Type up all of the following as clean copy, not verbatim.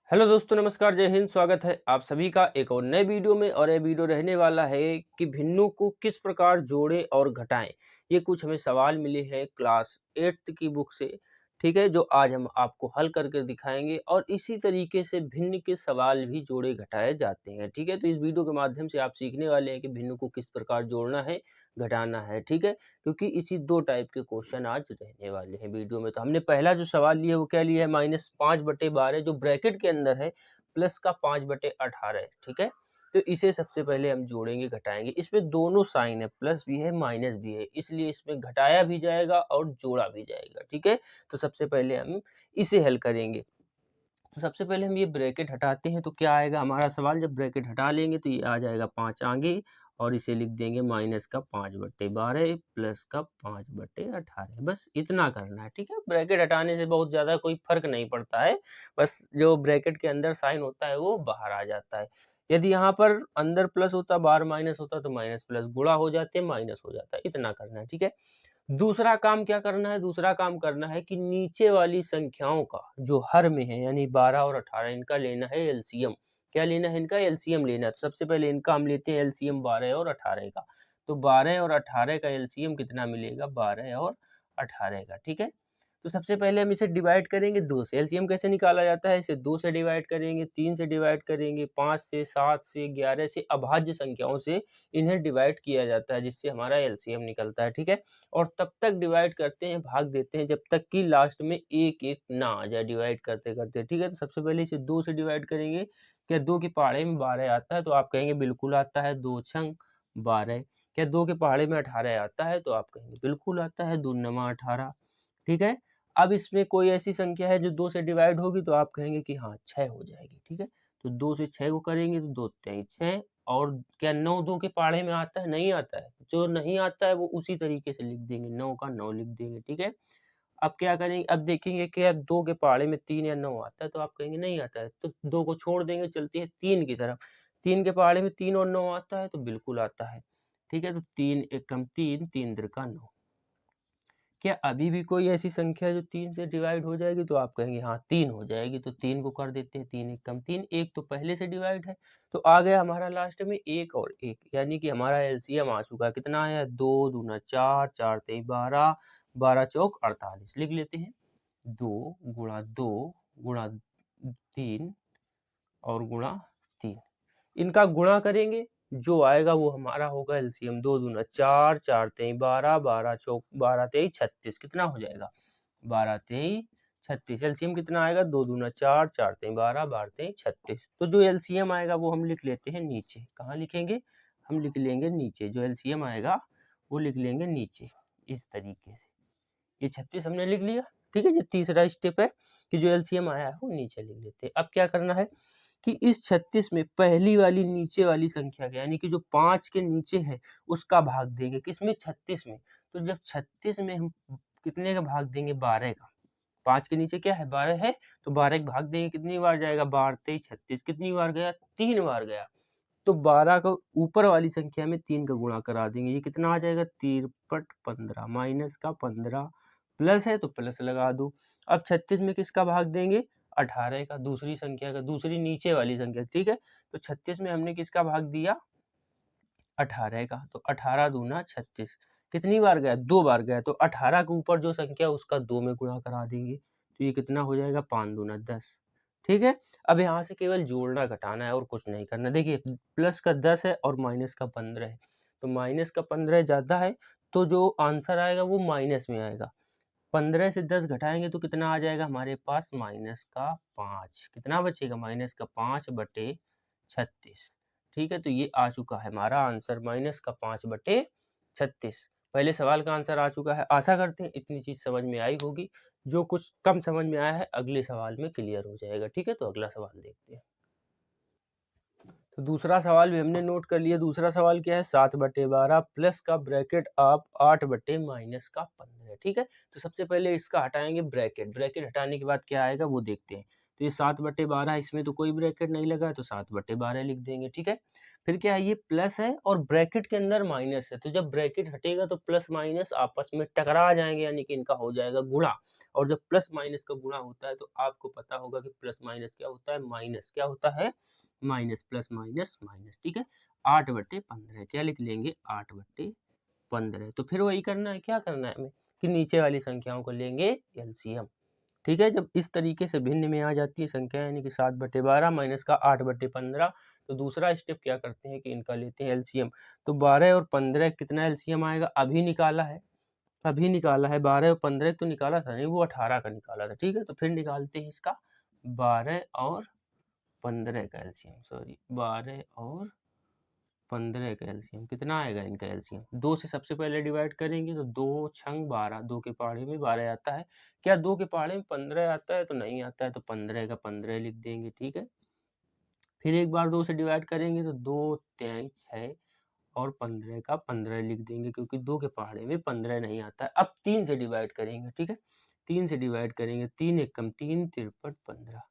Hello दोस्तों, नमस्कार, जय हिंद। स्वागत है आप सभी का एक और नए वीडियो में। और ये वीडियो रहने वाला है कि भिन्नों को किस प्रकार जोड़ें और घटाएं। ये कुछ हमें सवाल मिले हैं क्लास 8th की बुक से, ठीक है, जो आज हम आपको हल करके दिखाएंगे। और इसी तरीके से भिन्न के सवाल भी जोड़े घटाए जाते हैं, ठीक है। तो इस वीडियो के माध्यम से आप सीखने वाले हैं कि भिन्न को किस प्रकार जोड़ना है, घटाना है, ठीक है। क्योंकि इसी दो टाइप के क्वेश्चन आज रहने वाले हैं वीडियो में। तो हमने पहला जो सवाल लिया वो क्या लिया है, -5/12 जो ब्रैकेट के अंदर है, प्लस का 5/18, ठीक है। तो इसे सबसे पहले हम जोड़ेंगे, घटाएंगे। इसमें दोनों साइन है, प्लस भी है माइनस भी है, इसलिए इसमें घटाया भी जाएगा और जोड़ा भी जाएगा, ठीक है। तो सबसे पहले हम इसे हल करेंगे। तो सबसे पहले हम ये ब्रैकेट हटाते हैं तो क्या आएगा हमारा सवाल। जब ब्रैकेट हटा लेंगे तो ये आ जाएगा 5 आगे, और इसे लिख देंगे माइनस का 5/12 प्लस का 5/18। बस इतना करना है, ठीक है। ब्रैकेट हटाने से बहुत ज़्यादा कोई फर्क नहीं पड़ता है, बस जो ब्रैकेट के अंदर साइन होता है वो बाहर आ जाता है। यदि यहाँ पर अंदर प्लस होता, बाहर माइनस होता, तो माइनस प्लस गुणा हो जाते, माइनस हो जाता है। इतना करना है, ठीक है। दूसरा काम क्या करना है, दूसरा काम करना है कि नीचे वाली संख्याओं का जो हर में है, यानी 12 और 18, इनका लेना है एलसीएम। क्या लेना है, इनका एलसीएम लेना है। तो सबसे पहले इनका हम लेते हैं एलसीएम 12 और 18 का। तो 12 और 18 का एलसीएम कितना मिलेगा, 12 और 18 का, ठीक है। तो सबसे पहले हम इसे डिवाइड करेंगे 2 से। एलसीएम कैसे निकाला जाता है, इसे 2 से डिवाइड करेंगे, 3 से डिवाइड करेंगे, 5 से, 7 से, 11 से, अभाज्य संख्याओं से इन्हें डिवाइड किया जाता है, जिससे हमारा एलसीएम निकलता है, ठीक है। और तब तक डिवाइड करते हैं, भाग देते हैं, जब तक कि लास्ट में 1-1 ना आ जाए डिवाइड करते करते, ठीक है। तो सबसे पहले इसे 2 से डिवाइड करेंगे। क्या 2 के पहाड़े में 12 आता है, तो आप कहेंगे बिल्कुल आता है, 2 छंग 12। क्या 2 के पहाड़े में 18 आता है, तो आप कहेंगे बिल्कुल आता है, 2 नमा 18, ठीक है। अब इसमें कोई ऐसी संख्या है जो 2 से डिवाइड होगी, तो आप कहेंगे कि हाँ 6 हो जाएगी, ठीक है। तो 2 से 6 को करेंगे तो 2 तेईस 6। और क्या 9 2 के पहाड़े में आता है, नहीं आता है। जो नहीं आता है वो उसी तरीके से लिख देंगे, 9 का 9 लिख देंगे, ठीक है। अब क्या करेंगे, अब देखेंगे कि यार 2 के पहाड़े में 3 या 9 आता है, तो आप कहेंगे नहीं आता है, तो 2 को छोड़ देंगे, चलते हैं 3 की तरफ। 3 के पहाड़े में 3 और 9 आता है, तो बिल्कुल आता है, ठीक है। तो 3 एकम 3, 3 का 9। क्या अभी भी कोई ऐसी संख्या है जो 3 से डिवाइड हो जाएगी, तो आप कहेंगे हाँ 3 हो जाएगी। तो 3 को कर देते हैं, 3 एकम 3, 1 तो पहले से डिवाइड है, तो आ गया हमारा लास्ट में 1 और 1, यानी कि हमारा एलसीएम आ चुका है। कितना आया, 2 दूना 4, 4 तेई 12, 12 चौक 48। लिख लेते हैं, 2 गुणा 2 गुणा 3 और गुणा 3। इनका गुणा करेंगे, जो आएगा वो हमारा होगा एलसीएम। 2 दूना 4, 4 तेई 12, 12 चौक 12 तेई 36। कितना हो जाएगा, 12 तेई 36। एलसीएम कितना आएगा, 2 दूना 4, 4 तेई 12, 12 तेई 36। तो जो एलसीएम आएगा वो हम लिख लेते हैं नीचे। कहाँ लिखेंगे, हम लिख लेंगे नीचे। जो एलसीएम आएगा वो लिख लेंगे नीचे, इस तरीके से। ये 36 हमने लिख लिया, ठीक है। ये तीसरा स्टेप है कि जो एलसीएम आया है वो नीचे लिख लेते हैं। अब क्या करना है कि इस 36 में पहली वाली नीचे वाली संख्या का, यानी कि जो 5 के नीचे है उसका भाग देंगे। किसमें, 36 में। तो जब 36 में हम कितने का भाग देंगे, 12 का। 5 के नीचे क्या है, 12 है, तो 12 का भाग देंगे, कितनी बार जाएगा, 12 तेई 36। कितनी बार गया, 3 बार गया। तो 12 को ऊपर वाली संख्या में 3 का गुणा करा देंगे। ये कितना आ जाएगा, 3 15, माइनस का 15, प्लस है तो प्लस लगा दो। अब 36 में किसका भाग देंगे, 18 का, दूसरी संख्या का, दूसरी नीचे वाली संख्या, ठीक है। तो 36 में हमने किसका भाग दिया, 18 का। तो 18 दूना 36, कितनी बार गया, 2 बार गया। तो 18 के ऊपर जो संख्या उसका 2 में गुणा करा देंगे, तो ये कितना हो जाएगा, 5 दूना 10, ठीक है। अब यहाँ से केवल जोड़ना घटाना है और कुछ नहीं करना। देखिए प्लस का 10 है और माइनस का 15 है, तो माइनस का 15 ज़्यादा है, तो जो आंसर आएगा वो माइनस में आएगा। 15 से 10 घटाएंगे तो कितना आ जाएगा हमारे पास, माइनस का 5। कितना बचेगा, माइनस का 5/36, ठीक है। तो ये आ चुका है हमारा आंसर, माइनस का 5/36। पहले सवाल का आंसर आ चुका है। आशा करते हैं इतनी चीज़ समझ में आई होगी। जो कुछ कम समझ में आया है अगले सवाल में क्लियर हो जाएगा, ठीक है। तो अगला सवाल देखते हैं। तो दूसरा सवाल भी हमने नोट कर लिया। दूसरा सवाल क्या है, 7/12 प्लस का ब्रैकेट आप 8 बटे माइनस का 15, ठीक है। तो सबसे पहले इसका हटाएंगे ब्रैकेट। ब्रैकेट हटाने के बाद क्या आएगा वो देखते हैं। तो ये 7/12, इसमें तो कोई ब्रैकेट नहीं लगा तो 7/12 लिख देंगे। ठीक है, फिर क्या है, ये प्लस है और ब्रैकेट के अंदर माइनस है, तो जब ब्रैकेट हटेगा तो प्लस माइनस आपस में टकरा जाएंगे, यानी कि इनका हो जाएगा गुणा। और जब प्लस माइनस का गुणा होता है तो आपको पता होगा कि प्लस माइनस क्या होता है, माइनस क्या होता है, माइनस, प्लस माइनस माइनस। ठीक है, 8/15 क्या लिख लेंगे, 8/15। तो फिर वही करना है, क्या करना है हमें कि नीचे वाली संख्याओं को लेंगे एलसीएम। ठीक है, जब इस तरीके से भिन्न में आ जाती है संख्या, यानी कि 7/12 माइनस का 8/15, तो दूसरा स्टेप क्या करते हैं कि इनका लेते हैं एलसीएम। तो 12 और 15 कितना एलसीएम आएगा, अभी निकाला है, 12 और 15 तो निकाला था नहीं, वो 18 का निकाला था। ठीक है, तो फिर निकालते हैं इसका 12 और 15 का एलसीएम, सॉरी 12 और 15 का एलसीएम कितना आएगा, इनका एलसीएम 2 से सबसे पहले डिवाइड करेंगे तो 2 छंग 12, 2 के पहाड़े में 12 आता है, क्या 2 के पहाड़े में 15 आता है, तो नहीं आता है, तो 15 का 15 लिख देंगे। ठीक है, फिर एक बार 2 से डिवाइड करेंगे तो 2 3 6 और 15 का 15 लिख देंगे, क्योंकि 2 के पहाड़े में 15 नहीं आता है। अब 3 से डिवाइड करेंगे। ठीक है, 3 से डिवाइड करेंगे, 3 एकम 3, 53 15,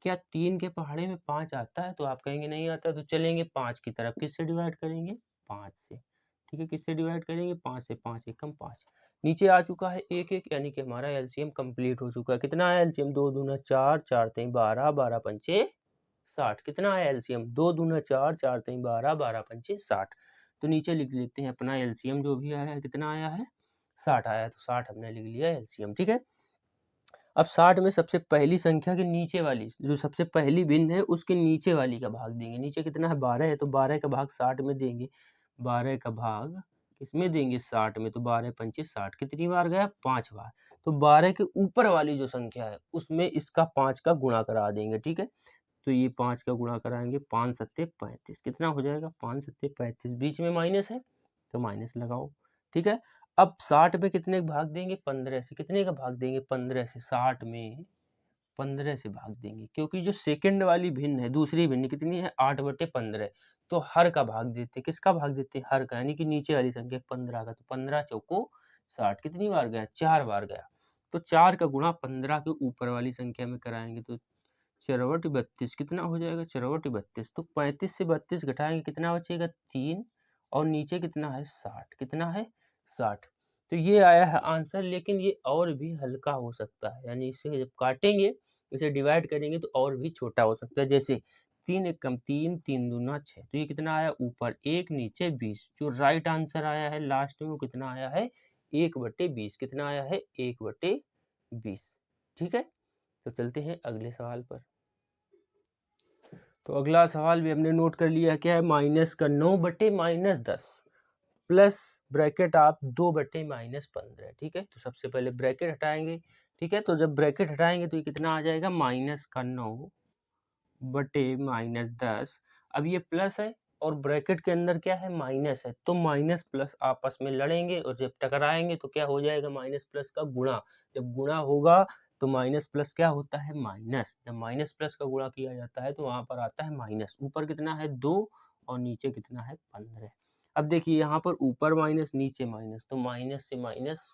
क्या 3 के पहाड़े में 5 आता है, तो आप कहेंगे नहीं आता, तो चलेंगे 5 की तरफ, किससे डिवाइड करेंगे, 5 से। ठीक है, किससे डिवाइड करेंगे, 5 से, 5 एकम 5, नीचे आ चुका है 1 1, यानी कि हमारा एलसीएम कंप्लीट हो चुका है। कितना है एलसीएम, 2 दूना 4, 4 3 12, 12 पंचे 60, कितना है एलसीएम, 2 दूना 4, 4 3 12, 12 पंचे 60। तो नीचे लिख लेते हैं अपना एलसीएम जो भी आया है, कितना आया है, 60 आया, तो 60 हमने लिख लिया एलसीएम। ठीक है, अब 60 में सबसे पहली संख्या के नीचे वाली, जो सबसे पहली भिन्न है उसके नीचे वाली का भाग देंगे। नीचे कितना है, 12 है, तो 12 का भाग 60 में देंगे, 12 का भाग किसमें देंगे, 60 में, तो 12 पंचे 60 कितनी बार गया, 5 बार। तो 12 के ऊपर वाली जो संख्या है उसमें इसका 5 का गुणा करा देंगे। ठीक है, तो ये 5 का गुणा कराएंगे, 5 सत्ते 35, कितना हो जाएगा, 5 सत्ते 35, बीच में माइनस है तो माइनस लगाओ। ठीक है, अब 60 में कितने का भाग देंगे, 15 से, कितने का भाग देंगे, 15 से, 60 में 15 से भाग देंगे, क्योंकि जो सेकंड वाली भिन्न है, दूसरी भिन्न कितनी है, 8/15, तो हर का भाग देते, किसका भाग देते, हर का, यानी कि नीचे वाली संख्या 15 का, तो 15 चौको 60 कितनी बार गया, 4 बार गया। तो 4 का गुणा 15 के ऊपर वाली संख्या में कराएंगे, तो 4/32 कितना हो जाएगा, 4/32, तो 35 से 32 घटाएंगे, कितना बचेगा, 3, और नीचे कितना है, 60, कितना है, 60। तो ये आया है आंसर, लेकिन ये और भी हल्का हो सकता है, यानी इसे जब काटेंगे, इसे डिवाइड करेंगे तो और भी छोटा हो सकता है। जैसे 3 एकम 3, 3 दूना 6, तो ये कितना आया, ऊपर 1 नीचे 20, जो राइट आंसर आया है लास्ट में वो कितना आया है, 1/20, कितना आया है, 1/20। ठीक है, तो चलते हैं अगले सवाल पर। तो अगला सवाल भी हमने नोट कर लिया, क्या है, माइनस का 9/-10 प्लस ब्रैकेट आप 2/-15। ठीक है, तो सबसे पहले ब्रैकेट हटाएंगे। ठीक है, तो जब ब्रैकेट हटाएंगे तो ये कितना आ जाएगा, माइनस का 9/-10। अब ये प्लस है और ब्रैकेट के अंदर क्या है, माइनस है, तो माइनस प्लस आपस में लड़ेंगे और जब टकराएंगे तो क्या हो जाएगा, माइनस प्लस का गुणा। जब गुणा होगा तो माइनस प्लस क्या होता है, माइनस। जब माइनस प्लस का गुणा किया जाता है तो वहाँ पर आता है माइनस। ऊपर कितना है, 2, और नीचे कितना है, 15। अब देखिए यहाँ पर ऊपर माइनस नीचे माइनस, तो माइनस से माइनस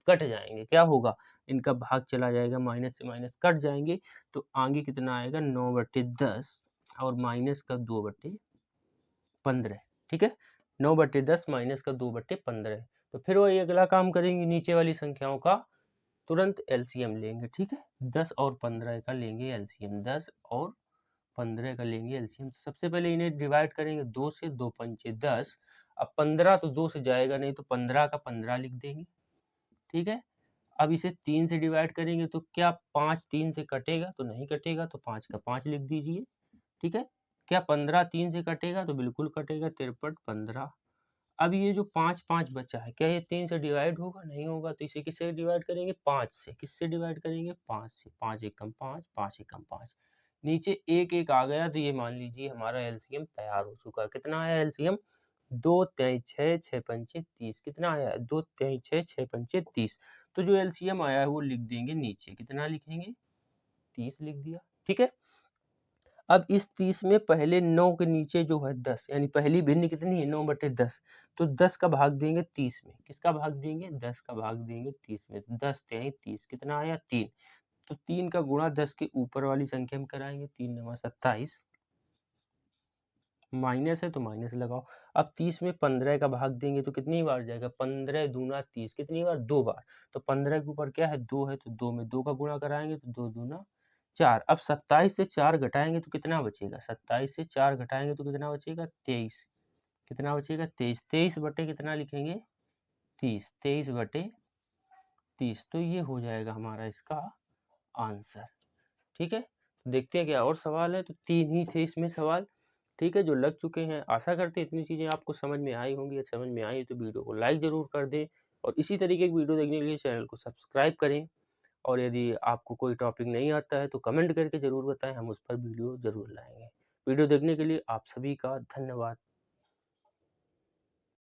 कट जाएंगे, क्या होगा, इनका भाग चला जाएगा, माइनस से माइनस कट जाएंगे, तो आगे कितना आएगा, 9/10 और माइनस का 2/15। ठीक है, 9/10 माइनस का 2/15। तो फिर वही अगला काम करेंगे, नीचे वाली संख्याओं का तुरंत एलसीएम लेंगे। ठीक है, 10 और 15 का लेंगे एलसीएम, 10 और 15 का लेंगे एलसीएम। तो सबसे पहले इन्हें डिवाइड करेंगे 2 से, 2 पंचे 10। अब 15 तो 2 से जाएगा नहीं, तो 15 का 15 लिख देंगे। ठीक है, अब इसे 3 से डिवाइड करेंगे तो क्या 5 3 से कटेगा, तो नहीं कटेगा, तो 5 का 5 लिख दीजिए। ठीक है, क्या 15 3 से कटेगा, तो बिल्कुल कटेगा, 53 15। अब ये जो 5 5 बचा है, क्या ये 3 से डिवाइड होगा, नहीं होगा, तो इसे किससे डिवाइड करेंगे, 5 से। किससे डिवाइड करेंगे, 5 से, 5 एकम 5, 5 एकम 5, नीचे 1 1 आ गया, तो ये मान लीजिए हमारा एलसीएम तैयार हो चुका है। कितना आया एलसीएम, 2 3 6 6 पंचे 30, कितना आया, 2 3 6 6 पंचे 30। तो जो एलसीएम आया है वो लिख देंगे नीचे, कितना लिखेंगे, 30 लिख दिया। ठीक है, अब इस 30 में पहले 9 के नीचे जो है 10, यानी पहली भिन्न कितनी है, 9/10, तो 10 का भाग देंगे 30 में, किसका भाग देंगे, 10 का भाग देंगे 30 में, 10 3 30, कितना आया, 3। तो 3 का गुणा 10 के ऊपर वाली संख्या में कराएंगे। 3 नवा 27, माइनस है तो माइनस लगाओ। अब 30 में 15 का भाग देंगे तो कितनी बार जाएगा? 15 दूना 30, कितनी बार? 2 बार। तो 15 के ऊपर क्या है? 2 है, तो 2 में 2 का गुणा कराएंगे तो 2 दूना 4। अब 27 से 4 घटाएंगे तो कितना बचेगा? 27 से 4 घटाएंगे तो कितना बचेगा? 23। कितना बचेगा? 23। 23 बटे कितना लिखेंगे? 30। 23 बटे 30, तो ये हो जाएगा हमारा इसका आंसर। ठीक है, देखते हैं क्या और सवाल है। तो 3 ही थे इसमें सवाल, ठीक है, जो लग चुके हैं। आशा करते हैं इतनी चीज़ें आपको समझ में आई होंगी। समझ में आई तो वीडियो को लाइक ज़रूर कर दें, और इसी तरीके की वीडियो देखने के लिए चैनल को सब्सक्राइब करें। और यदि आपको कोई टॉपिक नहीं आता है तो कमेंट करके ज़रूर बताएं, हम उस पर वीडियो ज़रूर लाएंगे। वीडियो देखने के लिए आप सभी का धन्यवाद।